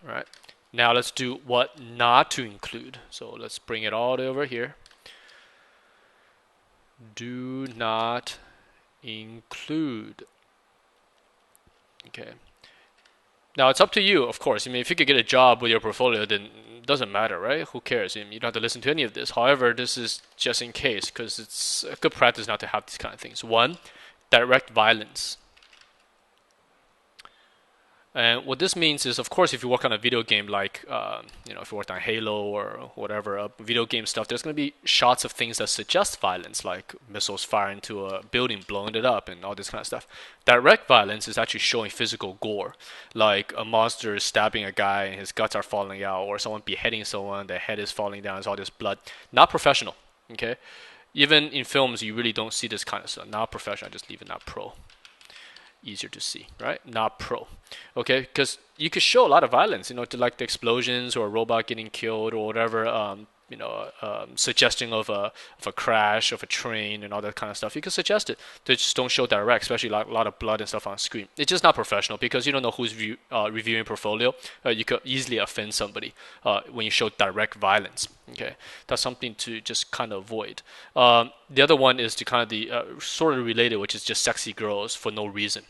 All right. Now let's do what not to include. So let's bring it all over here. Do not include. Okay. Now it's up to you, of course. I mean, if you could get a job with your portfolio, then it doesn't matter, right? Who cares? I mean, you don't have to listen to any of this. However, this is just in case because it's a good practice not to have these kind of things. One, direct violence. And what this means is, of course, if you work on a video game like, if you worked on Halo or whatever, video game stuff, there's going to be shots of things that suggest violence, like missiles firing into a building, blowing it up, and all this kind of stuff. Direct violence is actually showing physical gore, like a monster is stabbing a guy and his guts are falling out, or someone beheading someone, their head is falling down, there's all this blood. Not professional, okay? Even in films, you really don't see this kind of stuff. Not professional, I just leave it not pro. Easier to see, right? Not pro. Okay, because you could show a lot of violence, to like the explosions or a robot getting killed or whatever. Suggesting of a crash of a train and all that kind of stuff. You can suggest it. They just don't show direct, especially like a lot of blood and stuff on screen. It's just not professional because you don't know who's reviewing portfolio. You could easily offend somebody when you show direct violence. Okay, that's something to just kind of avoid. The other one is to kind of the sort of related, which is just sexy girls for no reason.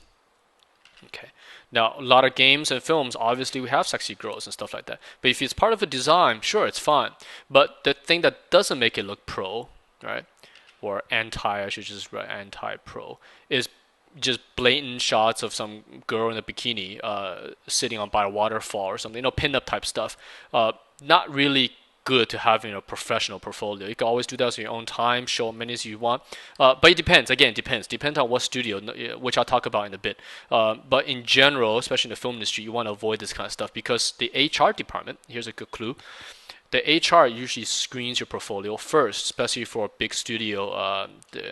Okay. Now, a lot of games and films, obviously, we have sexy girls and stuff like that. But if it's part of a design, sure, it's fine. But the thing that doesn't make it look pro, right, or anti, I should just write anti-pro, is just blatant shots of some girl in a bikini sitting on by a waterfall or something, pin-up type stuff. Not really good to have a professional portfolio. You can always do that in your own time, show as many as you want. But it depends. Again, depends on what studio, which I'll talk about in a bit. But in general, especially in the film industry, you want to avoid this kind of stuff because the HR department. Here's a good clue. The HR usually screens your portfolio first, especially for a big studio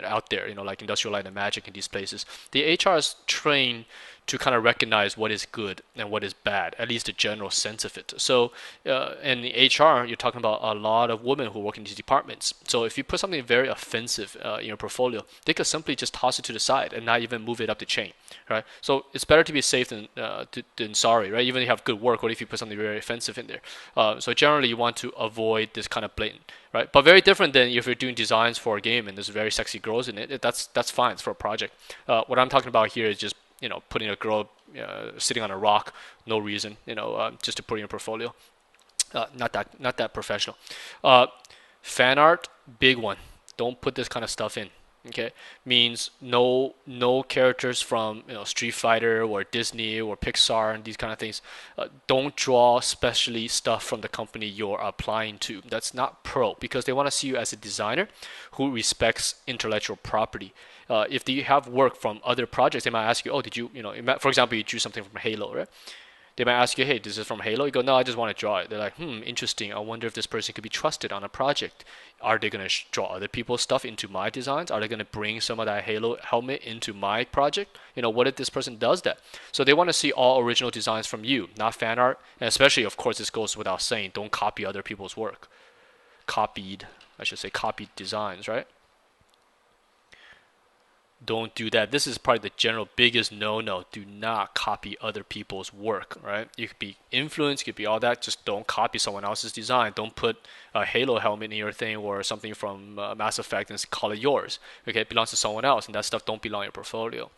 out there, like Industrial Light and Magic in these places. The HR is trained to kind of recognize what is good and what is bad, at least a general sense of it. So, in the HR, you're talking about a lot of women who work in these departments. So, if you put something very offensive in your portfolio, they could simply just toss it to the side and not even move it up the chain, right? So, it's better to be safe than sorry, right? Even if you have good work, what if you put something very offensive in there? So, generally, you want to avoid this kind of blatant, right? But very different than if you're doing designs for a game and there's very sexy girls in it. That's fine. It's for a project. What I'm talking about here is just putting a girl sitting on a rock, no reason, just to put in your portfolio. Not that professional. Fan art, big one. Don't put this kind of stuff in. Okay, means no characters from Street Fighter or Disney or Pixar and these kind of things. Don't draw specially stuff from the company you're applying to. That's not pro because they want to see you as a designer who respects intellectual property. If you have work from other projects, they might ask you, oh, did you, for example, you drew something from Halo, right? They might ask you, hey, this is from Halo. You go, no, I just want to draw it. They're like, interesting. I wonder if this person could be trusted on a project. Are they going to draw other people's stuff into my designs? Are they going to bring some of that Halo helmet into my project? What if this person does that? So they want to see all original designs from you, not fan art. And especially, of course, this goes without saying, don't copy other people's work. Copied designs, right? Don't do that. This is probably the general biggest no-no. Do not copy other people's work, right? You could be influenced, you could be all that. Just don't copy someone else's design. Don't put a Halo helmet in your thing or something from Mass Effect and call it yours. Okay, it belongs to someone else, and that stuff don't belong in your portfolio.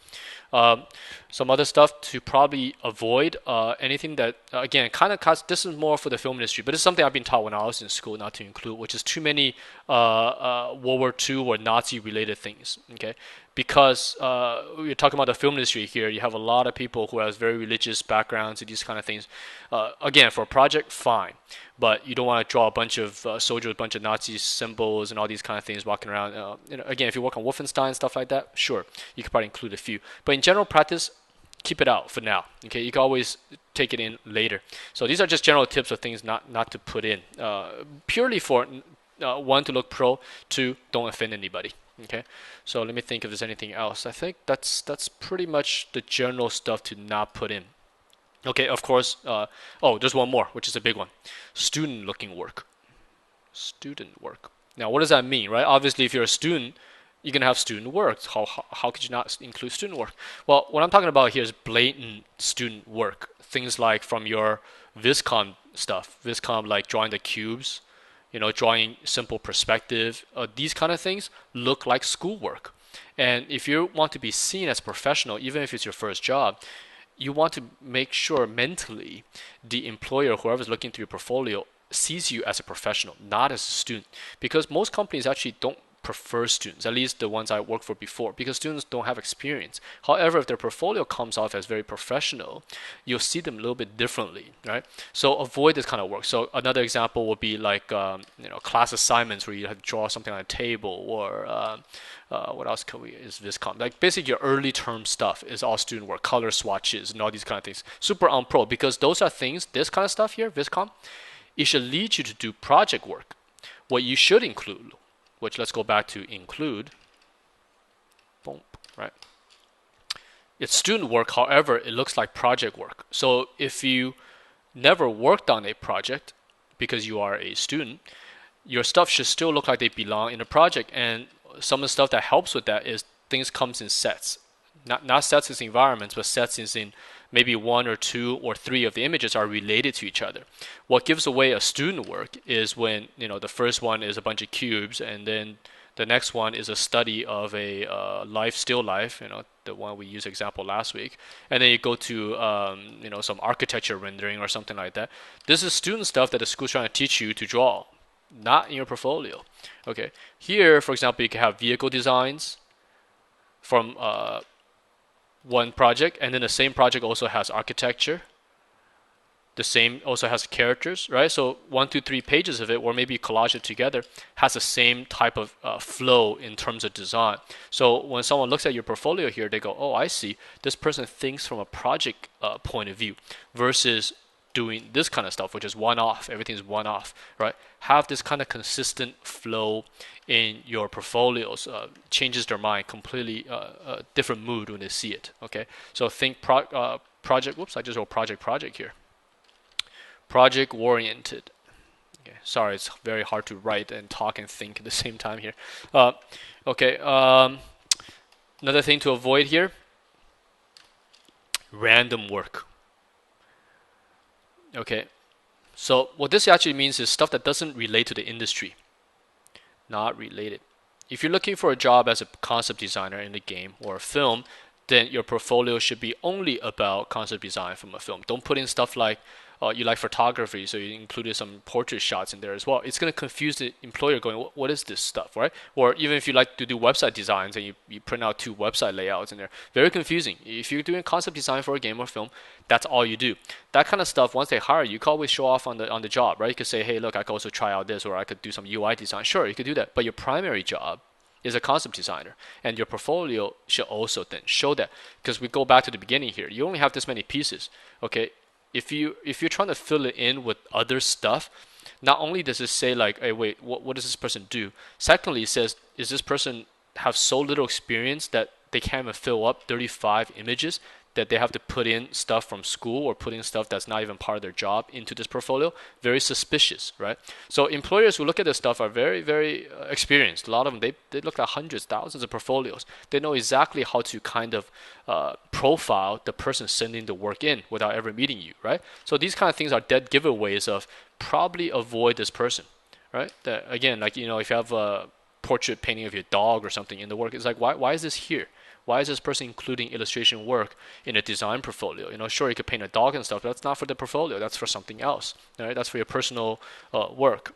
Some other stuff to probably avoid. Anything that, again, kind of cuts. This is more for the film industry, but it's something I've been taught when I was in school not to include, which is too many World War II or Nazi-related things. Okay, because we're talking about the film industry here. You have a lot of people who has very religious backgrounds and these kind of things. Again, for a project, fine, but you don't want to draw a bunch of soldiers, a bunch of Nazi symbols and all these kind of things walking around. Again, if you work on Wolfenstein stuff like that, sure, you could probably include a few. But in general practice, keep it out for now. Okay, you can always take it in later. So these are just general tips of things not to put in. Purely for one, to look pro, two, don't offend anybody. Okay, so let me think if there's anything else. I think that's pretty much the general stuff to not put in. Okay, of course. There's one more, which is a big one. Student-looking work. Student work. Now, what does that mean, right? Obviously, if you're a student, You're gonna have student work. How could you not include student work? Well, what I'm talking about here is blatant student work. Things like from your Viscom stuff, Viscom like drawing the cubes, drawing simple perspective. These kind of things look like schoolwork. And if you want to be seen as professional, even if it's your first job, you want to make sure mentally the employer, whoever's looking through your portfolio, sees you as a professional, not as a student. Because most companies actually don't prefer students, at least the ones I worked for before, because students don't have experience. However, if their portfolio comes off as very professional, you'll see them a little bit differently, right? So avoid this kind of work. So another example would be like class assignments where you have to draw something on a table, or what else is Viscom? Like basically your early term stuff is all student work, color swatches and all these kind of things. Super unpro, because those are things, this kind of stuff here, Viscom, it should lead you to do project work. What you should include, which let's go back to include, boom, right? It's student work, however, it looks like project work. So if you never worked on a project because you are a student, your stuff should still look like they belong in a project. And some of the stuff that helps with that is things comes in sets. Not sets as environments, but sets is in maybe 1 or 2 or 3 of the images are related to each other. What gives away a student work is when the first one is a bunch of cubes, and then the next one is a study of a still life, the one we used example last week, and then you go to some architecture rendering or something like that. This is student stuff that the school's trying to teach you to draw, not in your portfolio. Okay, here for example, you can have vehicle designs from one project, and then the same project also has architecture. The same also has characters, right? So 1, 2, 3 pages of it, or maybe collage it together, has the same type of flow in terms of design. So when someone looks at your portfolio here, they go, "Oh, I see. This person thinks from a project point of view," versus doing this kind of stuff, which is one-off. Everything's one-off, right? Have this kind of consistent flow in your portfolios. Changes their mind completely, different mood when they see it. Okay, so think project. Whoops, I just wrote project here. Project oriented. Okay, sorry, it's very hard to write and talk and think at the same time here. Okay, another thing to avoid here: random work. Okay, so what this actually means is stuff that doesn't relate to the industry. Not related. If you're looking for a job as a concept designer in a game or a film, then your portfolio should be only about concept design from a film. Don't put in stuff like you like photography, so you included some portrait shots in there as well. It's going to confuse the employer going, what is this stuff, right? Or even if you like to do website designs and you print out 2 website layouts in there, very confusing. If you're doing concept design for a game or film, that's all you do. That kind of stuff, once they hire you, you can always show off on the job, right? You could say, hey, look, I could also try out this, or I could do some UI design. Sure, you could do that. But your primary job is a concept designer, and your portfolio should also then show that. Because we go back to the beginning here, you only have this many pieces. Okay, if you're trying to fill it in with other stuff, not only does it say like, hey, wait, what does this person do? Secondly, it says, is this person have so little experience that they can't even fill up 35 images, that they have to put in stuff from school or put in stuff that's not even part of their job into this portfolio? Very suspicious, right? So employers who look at this stuff are very, very experienced. A lot of them, they look at hundreds, thousands of portfolios. They know exactly how to kind of profile the person sending the work in without ever meeting you, right? So these kind of things are dead giveaways of probably avoid this person, right? That, again, like, if you have a portrait painting of your dog or something in the work, it's like, why is this here? Why is this person including illustration work in a design portfolio? Sure, you could paint a dog and stuff, but that's not for the portfolio. That's for something else. Right? That's for your personal work.